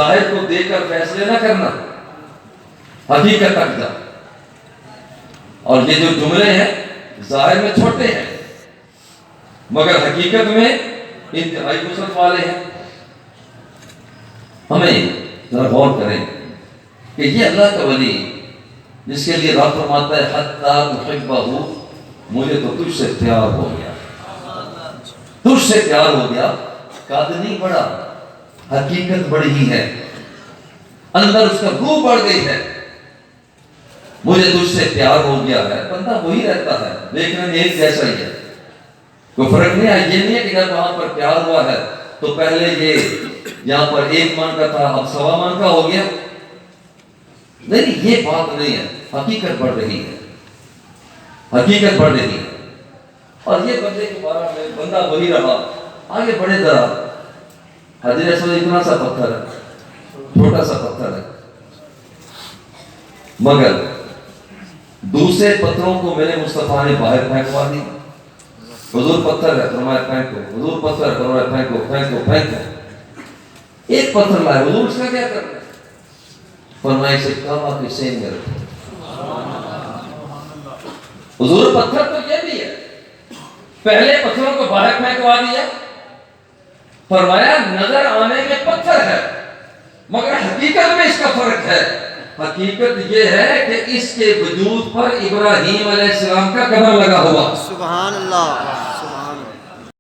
ظاہر کو دیکھ کر فیصلے نہ کرنا، حقیقت تک جا۔ اور یہ جو جملے ہیں ظاہر میں چھوٹے ہیں مگر حقیقت میں انتہائی وسعت والے ہیں۔ ہمیں ذرا غور کریں کہ یہ اللہ کا ولی جس کے لیے رب فرماتا ہے حتیٰ تحبہ، مجھے تو تجھ سے پیار ہو گیا، تجھ سے پیار ہو گیا۔ قد نہیں بڑھا، حقیقت بڑھی ہی ہے، اندر اس کا روح بڑھ گئی ہے۔ مجھے تجھ سے پیار ہو گیا ہے، بندہ وہی رہتا ہے، دیکھنے میں ایک جیسا ہی ہے، کوئی فرق نہیں ہے۔ یہ نہیں ہے کہ جب وہاں پر پیار ہوا ہے تو پہلے یہ یہاں پر 1 من کا تھا اب 1.25 من کا ہو گیا، نہیں، یہ بات نہیں ہے۔ حقیقت بڑھ رہی ہے، حقیقت بڑھ رہی ہے۔ اور یہ بندے کے بارے میں بندہ وہی رہا۔ آگے بڑھے ذرا، حضرت اسود اتنا سا پتھر ہے، چھوٹا سا پتھر ہے، مگر دوسرے پتھروں کو میرے مصطفیٰ نے باہر پھینکوا دی۔ حضور پتھر ہے، فرمایا پھینکو، حضور پتھر ہے، فرمایا پھینکو پھینکو پھینکو۔ ایک پتھر لائے، حضور اس کا کیا کرنا ہے؟ فرمایا اسے کعبہ کے سین میں رکھو۔ حضور پتھر تو یہ بھی ہے، پہلے پتھروں کو باہر پھینکوا دیا، فرمایا نظر آنے میں پتھر ہے مگر حقیقت میں اس کا فرق ہے۔ حقیقت یہ ہے کہ اس کے وجود پر ابراہیم علیہ السلام کا قدم لگا ہوا۔ سبحان اللہ۔